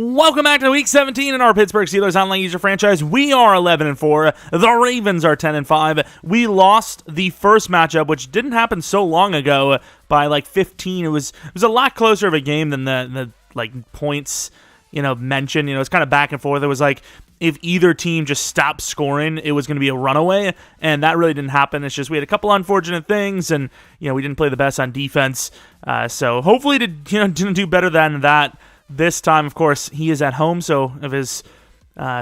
Welcome back to Week 17 in our Pittsburgh Steelers online user franchise. We are 11-4. The Ravens are 10-5. We lost the first matchup, which didn't happen so long ago, by like 15. It was a lot closer of a game than the like points mentioned. It's kind of back and forth. It was like if either team just stopped scoring, it was going to be a runaway, and that really didn't happen. It's just we had a couple unfortunate things, and we didn't play the best on defense. So hopefully, didn't do better than that. This time, of course, he is at home, so if his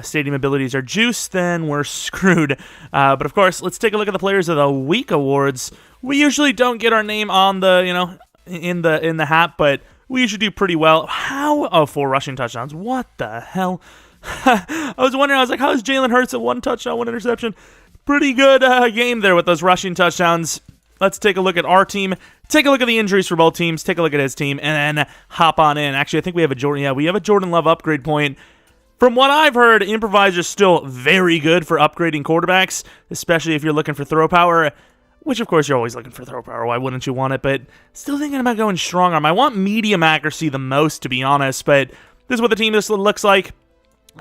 stadium abilities are juiced, then we're screwed. But of course, let's take a look at the Players of the Week awards. We usually don't get our name on the, in the hat, but we usually do pretty well. How? Oh, 4 rushing touchdowns. What the hell? I was wondering, how is Jalen Hurts at 1 touchdown, 1 interception? Pretty good game there with those rushing touchdowns. Let's take a look at our team. Take a look at the injuries for both teams. Take a look at his team, and then hop on in. Actually, I think we have a Jordan. Yeah, we have a Jordan Love upgrade point. From what I've heard, Improviser's still very good for upgrading quarterbacks, especially if you're looking for throw power, which, of course, you're always looking for throw power. Why wouldn't you want it? But still thinking about going strong arm. I want medium accuracy the most, to be honest, but this is what the team looks like.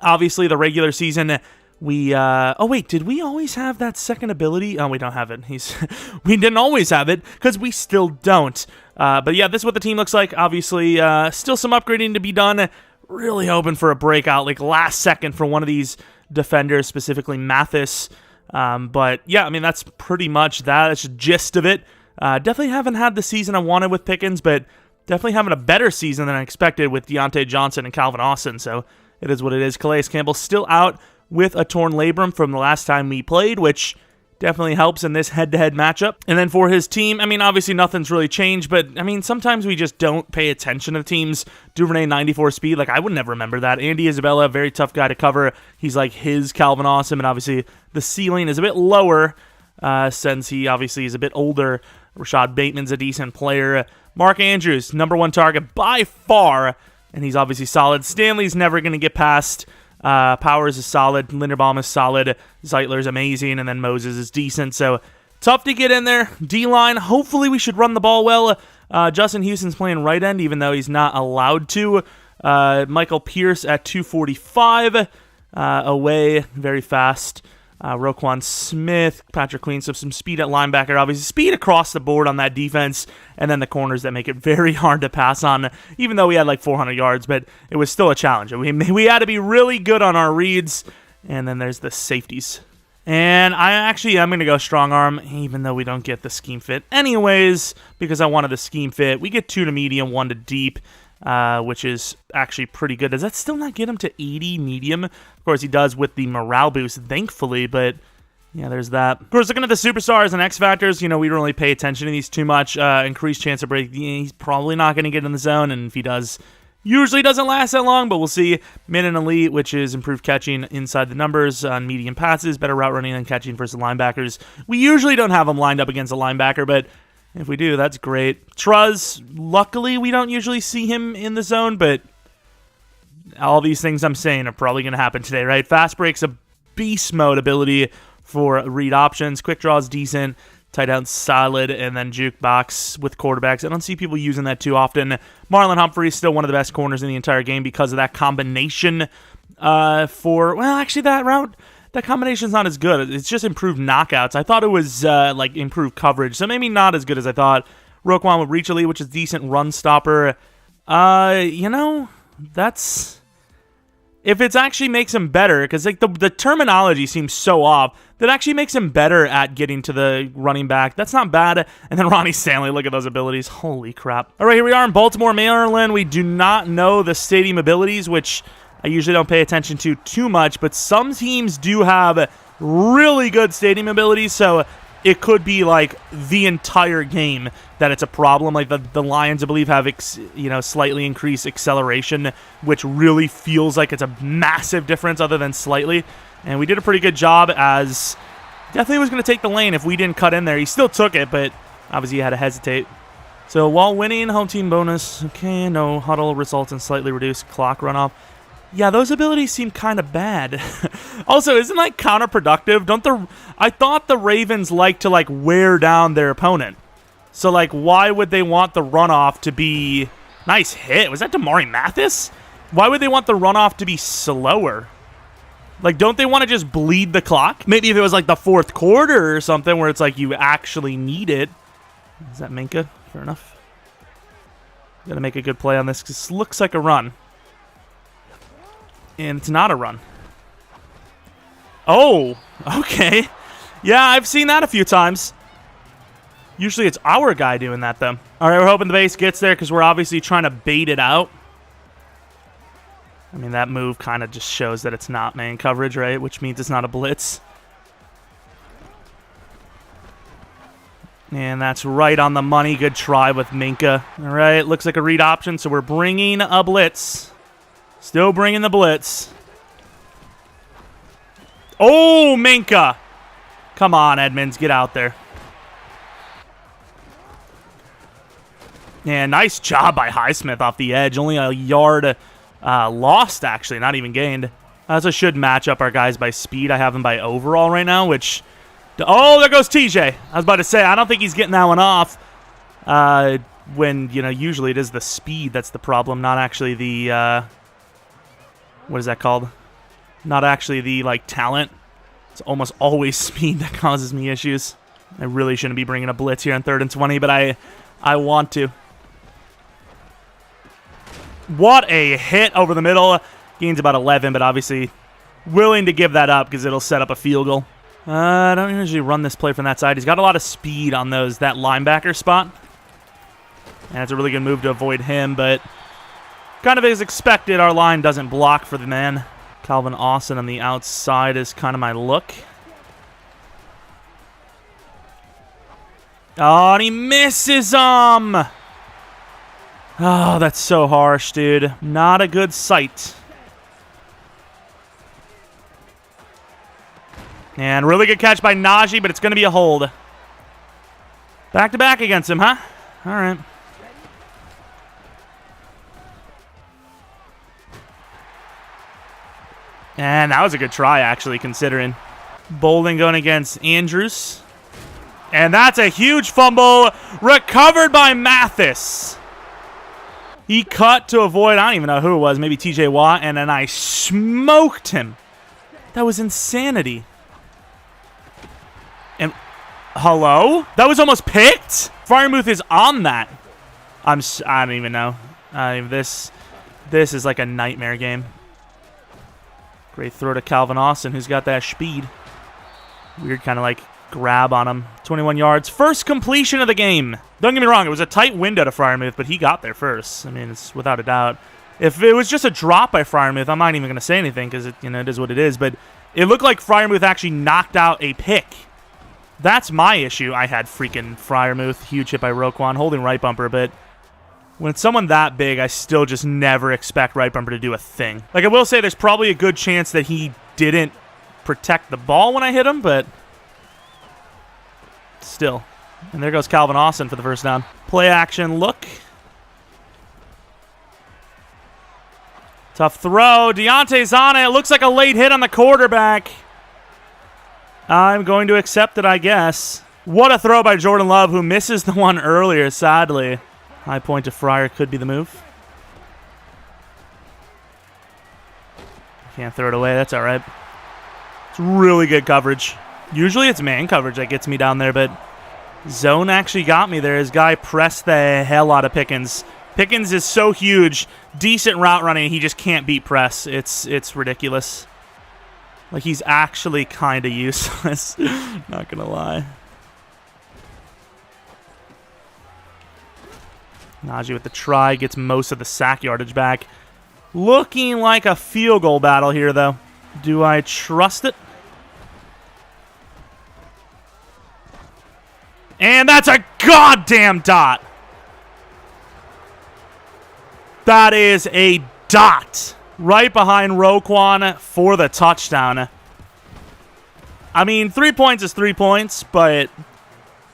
Obviously, the regular season, we, oh wait, did we always have that second ability? Oh, we don't have it. We didn't always have it, because we still don't. But yeah, this is what the team looks like. Obviously, still some upgrading to be done. Really hoping for a breakout, like last second for one of these defenders, specifically Mathis. But yeah, that's pretty much that. That's the gist of it. Definitely haven't had the season I wanted with Pickens, but definitely having a better season than I expected with Deontay Johnson and Calvin Austin. So it is what it is. Calais Campbell still out with a torn labrum from the last time we played, which definitely helps in this head-to-head matchup. And then for his team, obviously nothing's really changed, but, sometimes we just don't pay attention to teams. Duvernay, 94 speed, I would never remember that. Andy Isabella, very tough guy to cover. He's like his Calvin Austin, and obviously the ceiling is a bit lower since he obviously is a bit older. Rashad Bateman's a decent player. Mark Andrews, number 1 target by far, and he's obviously solid. Stanley's never going to get past. Powers is solid. Linderbaum is solid. Zeitler's amazing. And then Moses is decent. So tough to get in there. D-line, hopefully we should run the ball well. Justin Houston's playing right end, even though he's not allowed to. Michael Pierce at 245. Away, very fast. Roquan Smith, Patrick Queen, so some speed at linebacker, obviously speed across the board on that defense, and then the corners that make it very hard to pass on, even though we had 400 yards, but it was still a challenge. We had to be really good on our reads, and then there's the safeties. And I'm going to go strong arm, even though we don't get the scheme fit anyways, because I wanted the scheme fit. We get 2 to medium, 1 to deep, which is actually pretty good. Does that still not get him to 80 medium? Of course, he does with the morale boost, thankfully, but yeah, there's that. Of course, looking at the superstars and X Factors, we don't really pay attention to these too much. Increased chance of break, he's probably not going to get in the zone, and if he does, usually doesn't last that long, but we'll see. Mid and elite, which is improved catching inside the numbers on medium passes, better route running and catching versus linebackers. We usually don't have him lined up against a linebacker, but if we do, that's great. Truz, luckily we don't usually see him in the zone, but all these things I'm saying are probably going to happen today, right? Fast break's a beast mode ability for read options. Quick draw is decent. Tight end solid, and then jukebox with quarterbacks. I don't see people using that too often. Marlon Humphrey is still one of the best corners in the entire game because of that combination actually that combination's not as good. It's just improved knockouts. I thought it was improved coverage, so maybe not as good as I thought. Roquan with reach elite, which is decent run stopper. That's if it actually makes him better, because the terminology seems so off. That actually makes him better at getting to the running back. That's not bad. And then Ronnie Stanley, look at those abilities. Holy crap. All right, here we are in Baltimore, Maryland. We do not know the stadium abilities, which I usually don't pay attention to too much, but some teams do have really good stadium abilities, so it could be the entire game that it's a problem. The Lions, I believe, have slightly increased acceleration, which really feels like it's a massive difference other than slightly. And we did a pretty good job, as definitely was going to take the lane if we didn't cut in there. He still took it, but obviously he had to hesitate. So while winning, home team bonus. Okay, no huddle results in slightly reduced clock runoff. Yeah, those abilities seem kind of bad. Also, isn't counterproductive? I thought the Ravens like to wear down their opponent. So why would they want the runoff to be nice hit? Was that Damari Mathis? Why would they want the runoff to be slower? Like, don't they want to just bleed the clock? Maybe if it was like the fourth quarter or something where it's like you actually need it. Is that Minka? Fair enough. Gotta make a good play on this because this looks like a run. And it's not a run. Oh, okay. Yeah, I've seen that a few times. Usually it's our guy doing that, though. All right, we're hoping the base gets there because we're obviously trying to bait it out. I mean, that move kind of just shows that it's not man coverage, right? Which means it's not a blitz. And that's right on the money. Good try with Minka. All right, looks like a read option, so we're bringing a blitz. Still bringing the blitz. Oh, Minka. Come on, Edmonds, get out there. Yeah, nice job by Highsmith off the edge. Only a yard lost, actually, not even gained. So should match up our guys by speed. I have them by overall right now, which... Oh, there goes TJ. I was about to say, I don't think he's getting that one off. When, you know, usually it is the speed that's the problem, not actually the... what is that called? Not actually the, like, talent. It's almost always speed that causes me issues. I really shouldn't be bringing a blitz here on 3rd and 20, but I want to. What a hit over the middle. Gains about 11, but obviously willing to give that up because it'll set up a field goal. I don't usually run this play from that side. He's got a lot of speed on that linebacker spot. And it's a really good move to avoid him, but kind of as expected, our line doesn't block for the man. Calvin Austin on the outside is kind of my look. Oh, and he misses him! Oh, that's so harsh, dude. Not a good sight. And really good catch by Najee, but it's going to be a hold. Back-to-back against him, huh? All right. And that was a good try, actually, considering. Bolden going against Andrews. And that's a huge fumble. Recovered by Mathis. He cut to avoid, I don't even know who it was, maybe TJ Watt, and then I smoked him. That was insanity. And, hello? That was almost picked? Freiermuth is on that. I don't even know. This is like a nightmare game. Great throw to Calvin Austin, who's got that speed. Weird kind of like grab on him. 21 yards. First completion of the game. Don't get me wrong, it was a tight window to Freiermuth, but he got there first. I mean, it's without a doubt. If it was just a drop by Freiermuth, I'm not even going to say anything because it is what it is. But it looked like Freiermuth actually knocked out a pick. That's my issue. I had freaking Freiermuth. Huge hit by Roquan, holding right bumper, but when it's someone that big, I still just never expect right bumper to do a thing. Like, I will say there's probably a good chance that he didn't protect the ball when I hit him, but still. And there goes Calvin Austin for the first down. Play action look. Tough throw. Deontay's on it. It looks like a late hit on the quarterback. I'm going to accept it, I guess. What a throw by Jordan Love, who misses the one earlier, sadly. High point to Fryer could be the move. Can't throw it away. That's all right. It's really good coverage. Usually it's man coverage that gets me down there, but zone actually got me there. His guy pressed the hell out of Pickens. Pickens is so huge. Decent route running. He just can't beat press. It's ridiculous. Like, he's actually kind of useless. Not going to lie. Najee with the try. Gets most of the sack yardage back. Looking like a field goal battle here, though. Do I trust it? And that's a goddamn dot. That is a dot. Right behind Roquan for the touchdown. I mean, 3 points is 3 points, but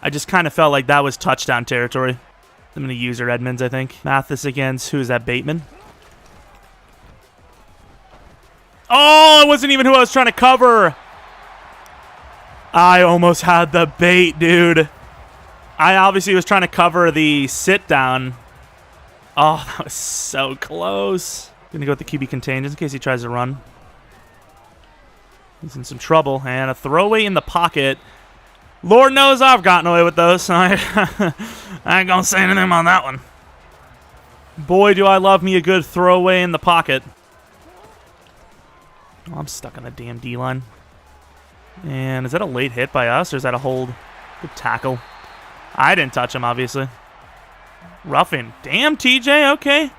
I just kind of felt like that was touchdown territory. I'm going to use her Edmonds, I think. Mathis against, who is that, Bateman? Oh, it wasn't even who I was trying to cover. I almost had the bait, dude. I obviously was trying to cover the sit down. Oh, that was so close. Gonna go with the QB contain just in case he tries to run. He's in some trouble. And a throwaway in the pocket. Lord knows I've gotten away with those. I ain't gonna say anything on that one. Boy, do I love me a good throwaway in the pocket. Oh, I'm stuck on the damn D-line. And is that a late hit by us, or is that a hold? Good tackle. I didn't touch him, obviously. Roughing. Damn, TJ, okay. A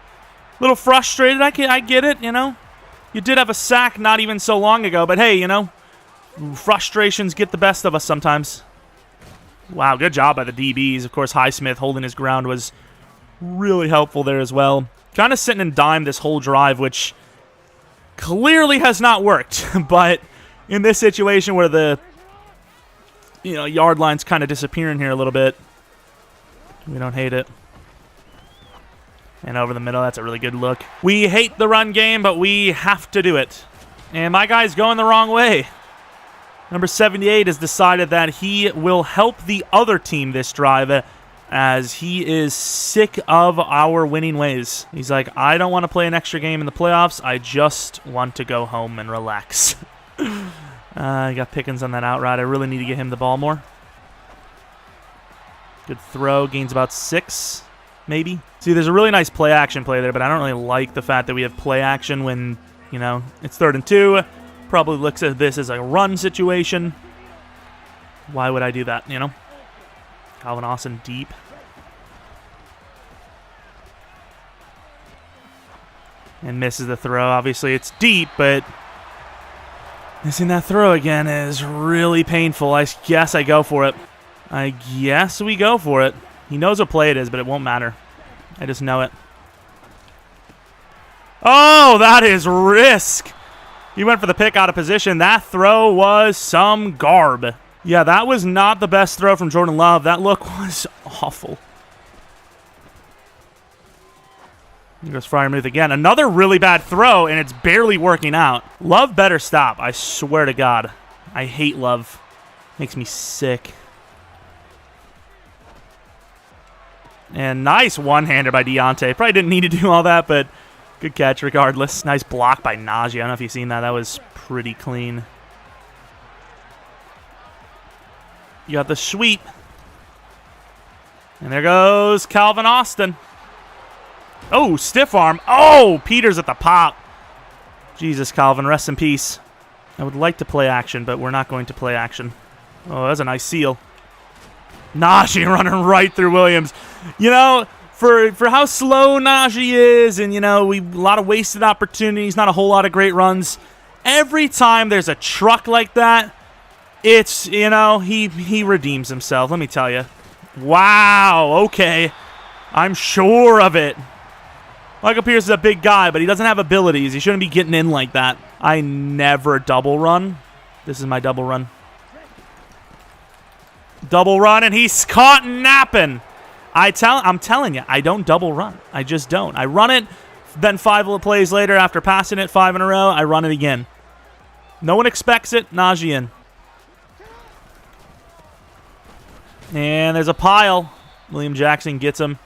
little frustrated. I get it, you know. You did have a sack not even so long ago, but hey, you know, frustrations get the best of us sometimes. Wow, good job by the DBs. Of course, Highsmith holding his ground was really helpful there as well. Kind of sitting in dime this whole drive, which clearly has not worked. But in this situation where the yard line's kind of disappearing here a little bit, we don't hate it. And over the middle, that's a really good look. We hate the run game, but we have to do it. And my guy's going the wrong way. Number 78 has decided that he will help the other team this drive as he is sick of our winning ways. He's like, I don't want to play an extra game in the playoffs. I just want to go home and relax. I got Pickens on that out route. I really need to get him the ball more. Good throw. Gains about 6, maybe. See, there's a really nice play action play there, but I don't really like the fact that we have play action when, it's 3rd and 2. Probably looks at this as a run situation. Why would I do that, Calvin Austin deep. And misses the throw. Obviously, it's deep, but missing that throw again is really painful. I guess I go for it. I guess we go for it. He knows what play it is, but it won't matter. I just know it. Oh, that is risk. He went for the pick out of position. That throw was some garb. Yeah, that was not the best throw from Jordan Love. That look was awful. Here goes Freiermuth again. Another really bad throw, and it's barely working out. Love better stop. I swear to God. I hate Love. Makes me sick. And nice one-hander by Deontay. Probably didn't need to do all that, but good catch regardless. Nice block by Najee. I don't know if you've seen that. That was pretty clean. You got the sweep. And there goes Calvin Austin. Oh, stiff arm. Oh, Peters at the pop. Jesus, Calvin, rest in peace. I would like to play action, but we're not going to play action. Oh, that's a nice seal. Najee running right through Williams. For how slow Najee is, and, a lot of wasted opportunities, not a whole lot of great runs. Every time there's a truck like that, it's, he redeems himself, let me tell you. Wow, okay. I'm sure of it. Michael Pierce is a big guy, but he doesn't have abilities. He shouldn't be getting in like that. I never double run. This is my double run. Double run, and he's caught napping. I'm telling you, I don't double run. I just don't. I run it, then 5 plays later after passing it 5 in a row, I run it again. No one expects it. Najee in. And there's a pile. William Jackson gets him.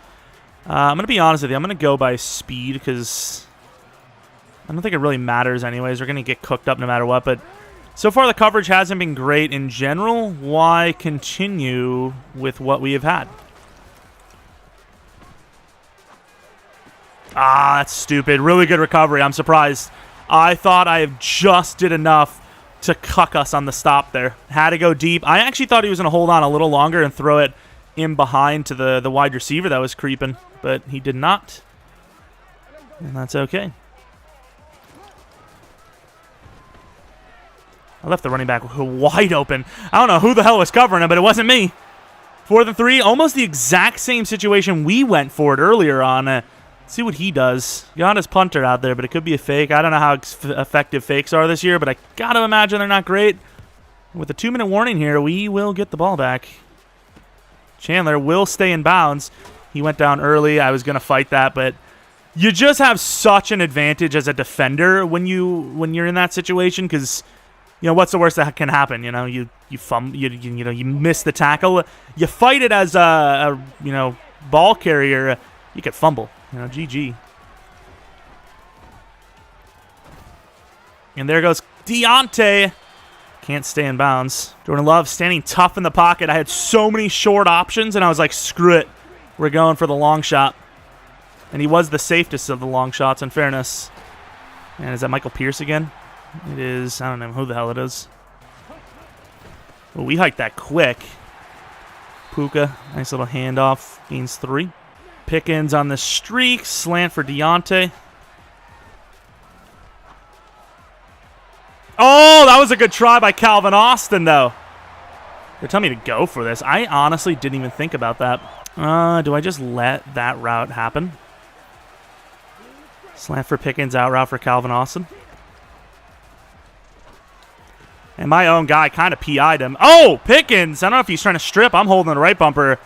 I'm going to be honest with you. I'm going to go by speed because I don't think it really matters anyways. We're going to get cooked up no matter what, but so far the coverage hasn't been great in general. Why continue with what we have had? Ah, that's stupid. Really good recovery. I'm surprised. I thought I just did enough to cuck us on the stop there. Had to go deep. I actually thought he was going to hold on a little longer and throw it in behind to the wide receiver that was creeping, but he did not. And that's okay. I left the running back wide open. I don't know who the hell was covering him, but it wasn't me. 4th and 3, almost the exact same situation we went for it earlier on. Let's see what he does. Got his punter out there, but it could be a fake. I don't know how effective fakes are this year, but I got to imagine they're not great. With a 2-minute warning here, we will get the ball back. Chandler will stay in bounds. He went down early. I was going to fight that, but you just have such an advantage as a defender when you're in that situation because what's the worst that can happen? You miss the tackle. You fight it as a ball carrier. You could fumble. GG. And there goes Deontay. Can't stay in bounds. Jordan Love standing tough in the pocket. I had so many short options, and I was like, screw it. We're going for the long shot. And he was the safest of the long shots, in fairness. And is that Michael Pierce again? It is. I don't know who the hell it is. Well, we hiked that quick. Puka, nice little handoff. Gains 3. Pickens on the streak. Slant for Deontay. Oh, that was a good try by Calvin Austin, though. They're telling me to go for this. I honestly didn't even think about that. Do I just let that route happen? Slant for Pickens, out route for Calvin Austin. And my own guy kind of PI'd him. Oh, Pickens! I don't know if he's trying to strip. I'm holding the right bumper.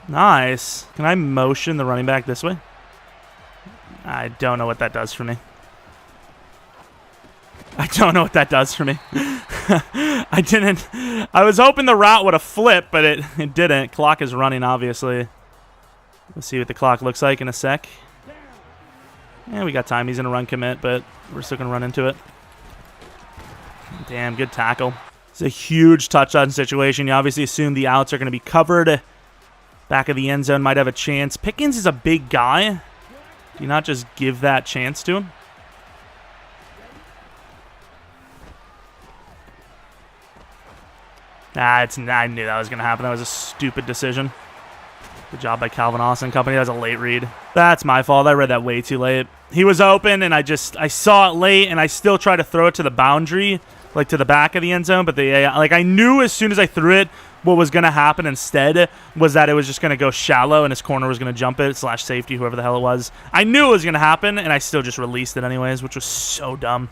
Nice. Can I motion the running back this way? I don't know what that does for me. I don't know what that does for me. I didn't. I was hoping the route would have flipped, but it didn't. Clock is running, obviously. Let's see what the clock looks like in a sec. Yeah, we got time. He's in a run commit, but we're still going to run into it. Damn, good tackle. It's a huge touchdown situation. You obviously assume the outs are going to be covered. Back of the end zone might have a chance. Pickens is a big guy. Do you not just give that chance to him? I knew that was going to happen. That was a stupid decision. Good job by Calvin Austin Company. That was a late read. That's my fault. I read that way too late. He was open, and I saw it late, and I still tried to throw it to the boundary, like to the back of the end zone. But I knew as soon as I threw it, what was going to happen instead was that it was just going to go shallow, and his corner was going to jump it, / safety, whoever the hell it was. I knew it was going to happen, and I still just released it anyways, which was so dumb.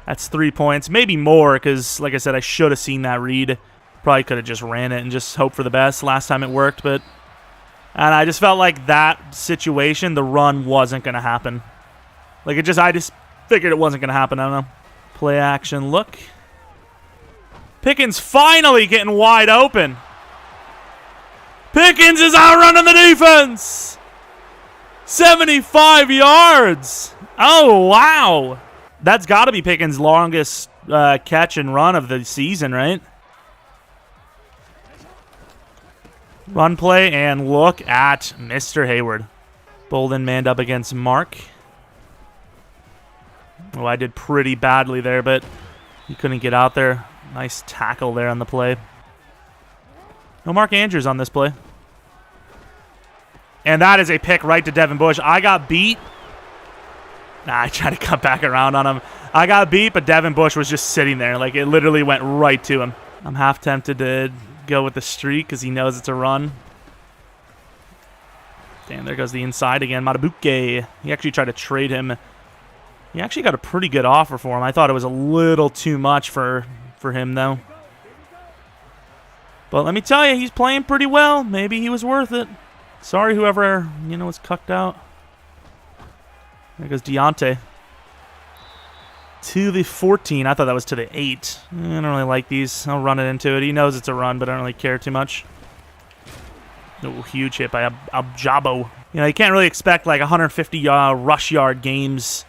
That's 3 points, maybe more, because, like I said, I should have seen that read. Probably could have just ran it and just hoped for the best. Last time it worked, but... And I just felt like that situation, the run wasn't going to happen. I just figured it wasn't going to happen. I don't know. Play action look. Pickens finally getting wide open. Pickens is outrunning the defense. 75 yards. Oh, wow. That's got to be Pickens' longest catch and run of the season, right? Run play, and look at Mr. Hayward. Bolden manned up against Mark. Oh, I did pretty badly there, but he couldn't get out there. Nice tackle there on the play. No Mark Andrews on this play. And that is a pick right to Devin Bush. I got beat. I tried to cut back around on him. I got beat, but Devin Bush was just sitting there. Like, it literally went right to him. I'm half tempted to go with the streak because he knows it's a run. Damn, there goes the inside again. Matabuke. He actually tried to trade him. He actually got a pretty good offer for him. I thought it was a little too much for him, though. But let me tell you, he's playing pretty well. Maybe he was worth it. Sorry, whoever, was cucked out. There goes Deontay. To the 14. I thought that was to the 8. I don't really like these. I'll run it into it. He knows it's a run, but I don't really care too much. Oh, huge hit by Abjabo. You can't really expect like 150 rush yard games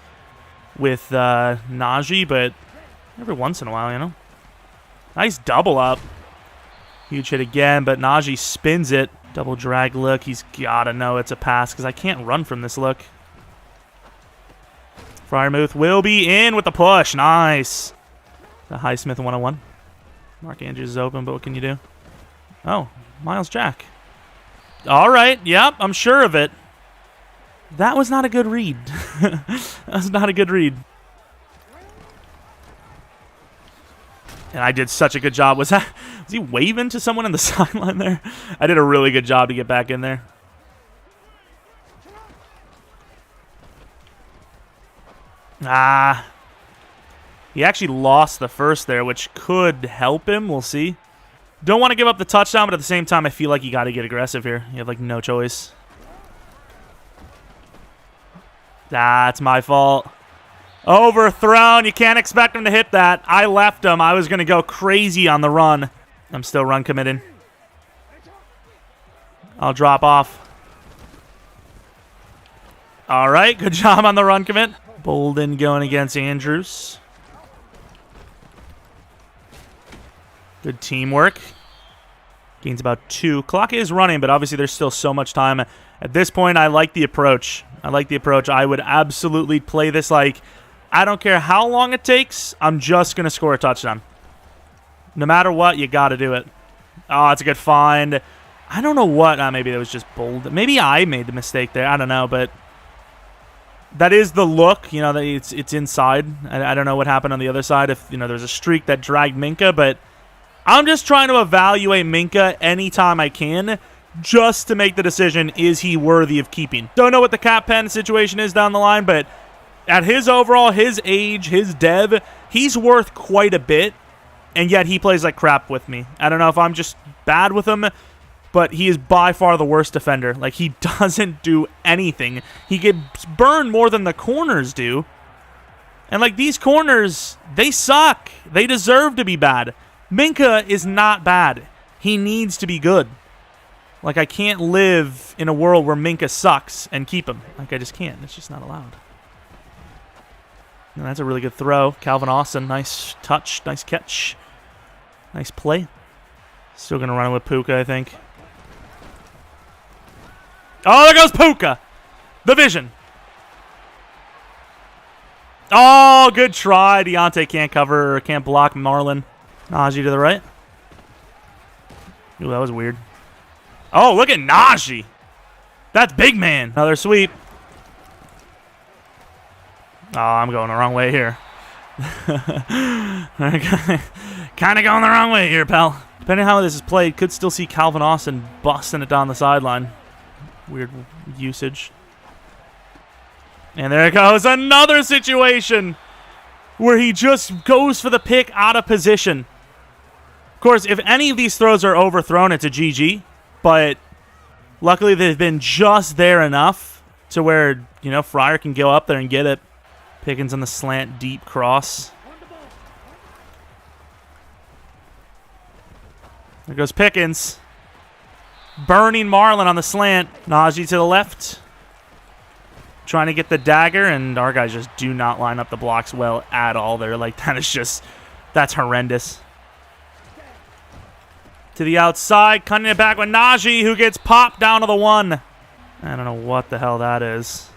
with Najee, but every once in a while, Nice double up. Huge hit again, but Najee spins it. Double drag look. He's got to know it's a pass because I can't run from this look. Freiermuth will be in with the push. Nice. The Highsmith 101. Mark Andrews is open, but what can you do? Oh, Miles Jack. All right. Yep, I'm sure of it. That was not a good read. That was not a good read. And I did such a good job. Was he waving to someone in the sideline there? I did a really good job to get back in there. He actually lost the first there, which could help him. We'll see. Don't want to give up the touchdown, but at the same time, I feel like you got to get aggressive here. You have, like, no choice. That's my fault. Overthrown. You can't expect him to hit that. I left him. I was going to go crazy on the run. I'm still run committed. I'll drop off. All right. Good job on the run commit. Bolden going against Andrews. Good teamwork. Gains about 2. Clock is running, but obviously there's still so much time. At this point, I like the approach. I would absolutely play this like, I don't care how long it takes, I'm just going to score a touchdown. No matter what, you got to do it. Oh, it's a good find. I don't know what. Maybe that was just bold. Maybe I made the mistake there. I don't know, but that is the look. You know, that it's inside. I don't know what happened on the other side. If, you know, there's a streak that dragged Minkah, but I'm just trying to evaluate Minkah anytime I can just to make the decision, is he worthy of keeping? Don't know what the cap pen situation is down the line, but at his overall, his age, his dev, he's worth quite a bit, and yet he plays like crap with me. I don't know if I'm just bad with him, but he is by far the worst defender. Like, he doesn't do anything. He gets burned more than the corners do. And, like, these corners, they suck. They deserve to be bad. Minkah is not bad. He needs to be good. Like, I can't live in a world where Minkah sucks and keep him. Like, I just can't. It's just not allowed. And that's a really good throw. Calvin Austin, nice touch, nice catch. Nice play. Still going to run it with Puka, I think. Oh, there goes Puka. The vision. Oh, good try. Deontay can't cover or can't block Marlon. Najee to the right. Ooh, that was weird. Oh, look at Najee. That's big man. Another sweep. Oh, I'm going the wrong way here. Kind of going the wrong way here, pal. Depending on how this is played, could still see Calvin Austin busting it down the sideline. Weird usage. And there it goes. Another situation where he just goes for the pick out of position. Of course, if any of these throws are overthrown, it's a GG. But luckily, they've been just there enough to where, you know, Fryer can go up there and get it. Pickens on the slant, deep cross. There goes Pickens. Burning Marlon on the slant. Najee to the left. Trying to get the dagger, and our guys just do not line up the blocks well at all. They're like, that is just, that's horrendous. To the outside, cutting it back with Najee, who gets popped down to the 1. I don't know what the hell that is.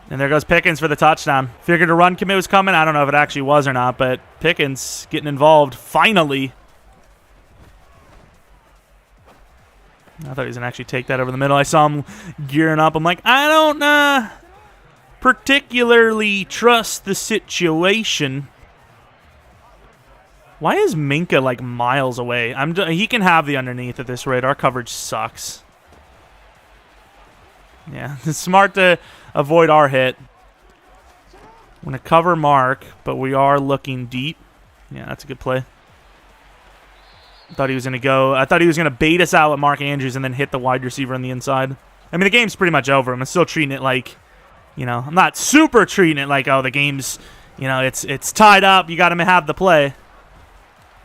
And there goes Pickens for the touchdown. Figured a run commit was coming. I don't know if it actually was or not, but Pickens getting involved finally. I thought he was going to actually take that over the middle. I saw him gearing up. I'm like, I don't particularly trust the situation. Why is Minkah like miles away? He can have the underneath at this rate. Our coverage sucks. Yeah, it's smart to avoid our hit. I'm going to cover Mark, but we are looking deep. Yeah, that's a good play. I thought he was going to bait us out with Mark Andrews and then hit the wide receiver on the inside. I mean, the game's pretty much over. I'm still treating it like, you know, I'm not super treating it like, oh, the game's, you know, it's tied up. You got to have the play.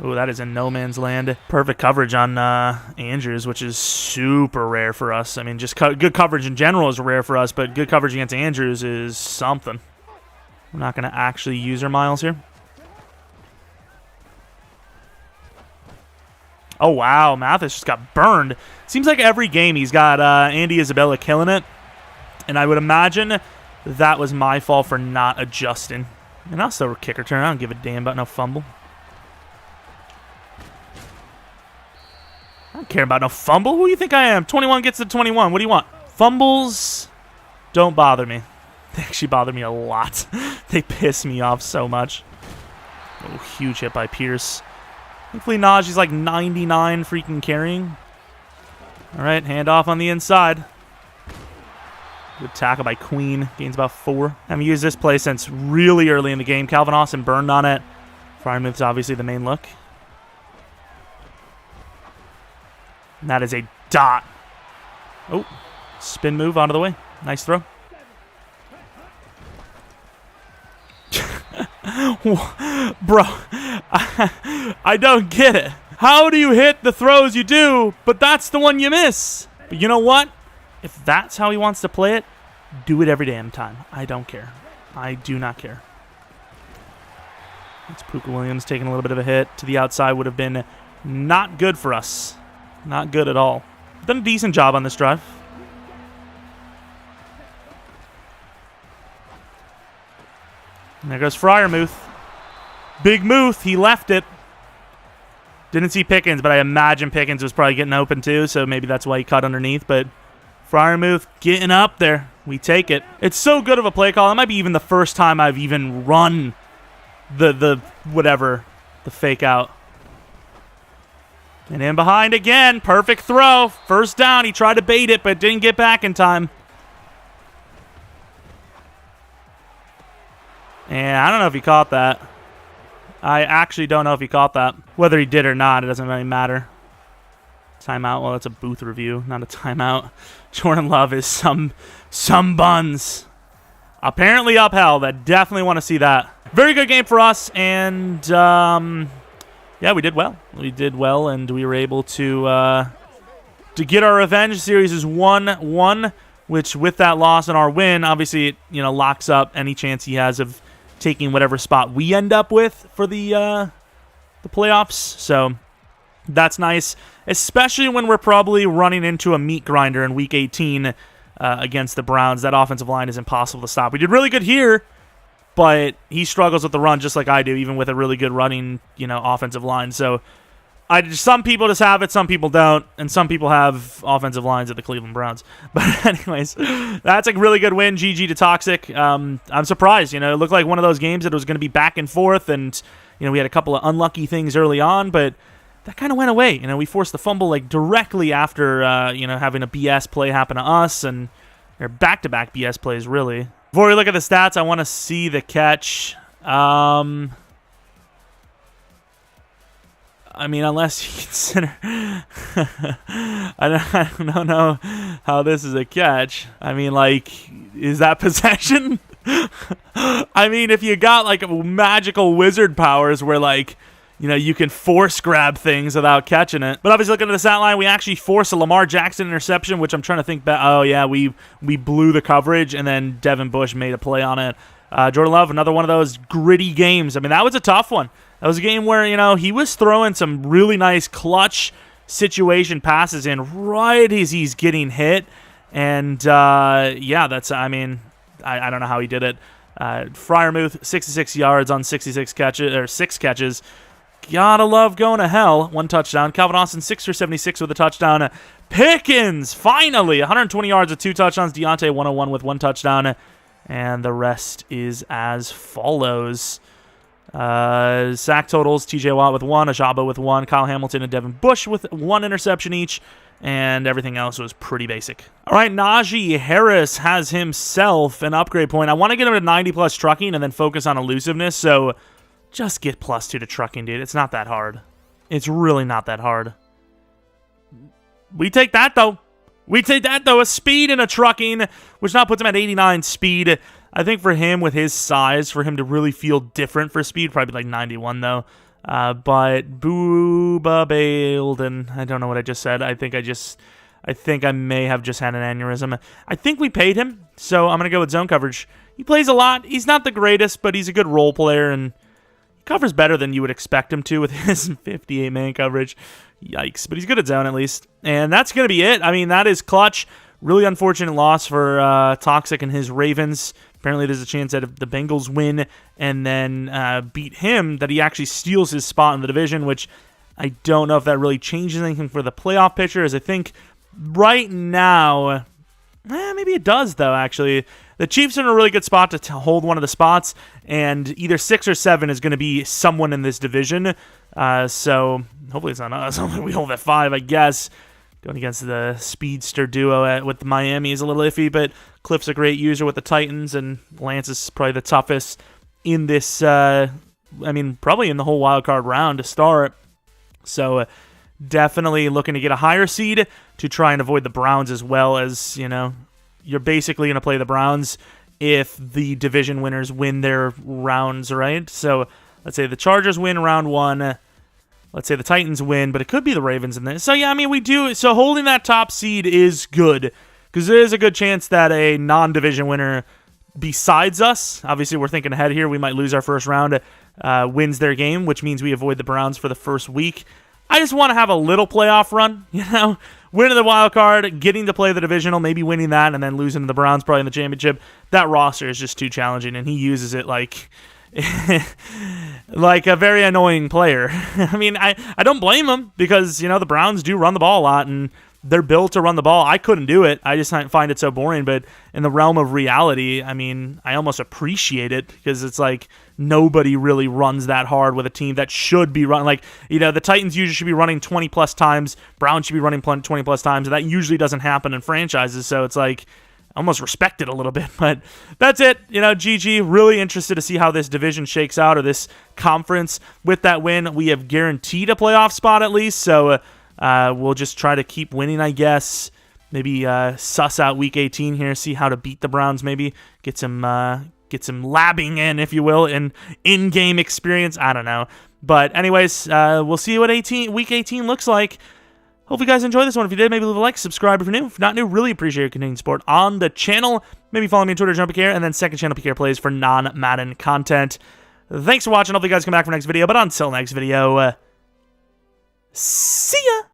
Oh, that is in no man's land. Perfect coverage on Andrews, which is super rare for us. I mean, just good coverage in general is rare for us, but good coverage against Andrews is something. We're not going to actually use our miles here. Oh, wow. Mathis just got burned. Seems like every game he's got Andy Isabella killing it. And I would imagine that was my fault for not adjusting. And I'll still kick return. I don't give a damn about no fumble. I don't care about no fumble. Who do you think I am? 21 gets to 21. What do you want? Fumbles don't bother me. They actually bother me a lot. They piss me off so much. Oh, huge hit by Pierce. Hopefully Najee's like 99 freaking carrying. All right, handoff on the inside. Good tackle by Queen. Gains about 4. Haven't used this play since really early in the game. Calvin Austin burned on it. Fryer move's obviously the main look. And that is a dot. Oh, spin move out of the way. Nice throw. Bro, I don't get it. How do you hit the throws you do, but that's the one you miss? But you know what? If that's how he wants to play it, do it every damn time. I don't care. I do not care. It's Puka Williams taking a little bit of a hit to the outside. Would have been not good for us. Not good at all. Done a decent job on this drive. And there goes Freiermuth. Big Muth. He left it. Didn't see Pickens, but I imagine Pickens was probably getting open too, so maybe that's why he cut underneath. But Freiermuth getting up there. We take it. It's so good of a play call. It might be even the first time I've even run the fake out. And in behind again. Perfect throw. First down. He tried to bait it, but didn't get back in time. And I don't know if he caught that. I actually don't know if he caught that. Whether he did or not, it doesn't really matter. Timeout. Well, that's a booth review, not a timeout. Jordan Love is some buns. Apparently upheld. I definitely want to see that. Very good game for us, and yeah, we did well. We did well, and we were able to get our revenge. Series is 1-1, which with that loss and our win, obviously, it, locks up any chance he has of taking whatever spot we end up with for the playoffs. So that's nice, especially when we're probably running into a meat grinder in Week 18 against the Browns. That offensive line is impossible to stop. We did really good here, but he struggles with the run just like I do, even with a really good running, offensive line. So some people just have it, some people don't, and some people have offensive lines at the Cleveland Browns. But anyways, that's a really good win. GG to Toxic. I'm surprised. It looked like one of those games that was going to be back and forth, and we had a couple of unlucky things early on, but that kind of went away. We forced the fumble directly after having a BS play happen to us, and they're back-to-back BS plays really. Before we look at the stats, I want to see the catch. Unless you consider... I don't know how this is a catch. Is that possession? If you got, magical wizard powers where, you can force grab things without catching it. But obviously, looking at the stat line, we actually forced a Lamar Jackson interception, which I'm trying to think back. Oh, yeah, we blew the coverage, and then Devin Bush made a play on it. Jordan Love, another one of those gritty games. That was a tough one. That was a game where, he was throwing some really nice clutch situation passes in right as he's getting hit. And, that's, I don't know how he did it. Freiermuth, 66 yards on 6 catches. Gotta love going to hell. 1 touchdown. Calvin Austin, 6 for 76 with a touchdown. Pickens, finally, 120 yards with 2 touchdowns. Deontay, 101 with 1 touchdown. And the rest is as follows. Sack totals, TJ Watt with 1, Ajabo with 1, Kyle Hamilton and Devin Bush with 1 interception each, and everything else was pretty basic. All right, Najee Harris has himself an upgrade point. I want to get him to 90-plus trucking and then focus on elusiveness, so just get +2 to trucking, dude. It's not that hard. It's really not that hard. We take that, though. A speed and a trucking, which now puts him at 89 speed. I think for him, with his size, for him to really feel different for speed, probably 91, though. But Booba bailed, and I don't know what I just said. I think I may have just had an aneurysm. I think we paid him, so I'm going to go with zone coverage. He plays a lot. He's not the greatest, but he's a good role player, and he covers better than you would expect him to with his 58-man coverage. Yikes. But he's good at zone, at least. And that's going to be it. That is clutch. Really unfortunate loss for Toxic and his Ravens. Apparently there's a chance that if the Bengals win and then beat him, that he actually steals his spot in the division, which I don't know if that really changes anything for the playoff picture, as I think right now, maybe it does, though, actually. The Chiefs are in a really good spot to hold one of the spots, and either 6 or 7 is going to be someone in this division. So hopefully it's not us. Hopefully we hold at 5, I guess. Going against the speedster duo with Miami is a little iffy, but Cliff's a great user with the Titans, and Lance is probably the toughest in this, probably in the whole wild card round to start. So definitely looking to get a higher seed to try and avoid the Browns, as well as, you're basically going to play the Browns if the division winners win their rounds, right? So let's say the Chargers win round 1. Let's say the Titans win, but it could be the Ravens in this. So, yeah, we do. So holding that top seed is good, because there is a good chance that a non-division winner besides us, obviously we're thinking ahead here, we might lose our first round, wins their game, which means we avoid the Browns for the first week. I just want to have a little playoff run, winning the wild card, getting to play the divisional, maybe winning that, and then losing to the Browns probably in the championship. That roster is just too challenging, and he uses it like like a very annoying player. I mean, I don't blame him because, the Browns do run the ball a lot, and they're built to run the ball. I couldn't do it. I just find it so boring. But in the realm of reality, I mean, I almost appreciate it because it's like nobody really runs that hard with a team that should be running. Like, the Titans usually should be running 20-plus times. Browns should be running 20-plus times. And that usually doesn't happen in franchises. So it's like, I almost respect it a little bit. But that's it. GG. Really interested to see how this division shakes out, or this conference. With that win, we have guaranteed a playoff spot at least. So, we'll just try to keep winning, I guess. Maybe suss out Week 18 here, see how to beat the Browns. Maybe get some labbing in, if you will, in in-game experience. I don't know, but anyways, we'll see what Week 18 looks like. Hope you guys enjoyed this one. If you did, maybe leave a like, subscribe if you're new. If not new, really appreciate your continued support on the channel. Maybe follow me on Twitter, Jeromepkr, and then second channel PKR Plays for non-Madden content. Thanks for watching. Hope you guys come back for next video. But until next video. See ya!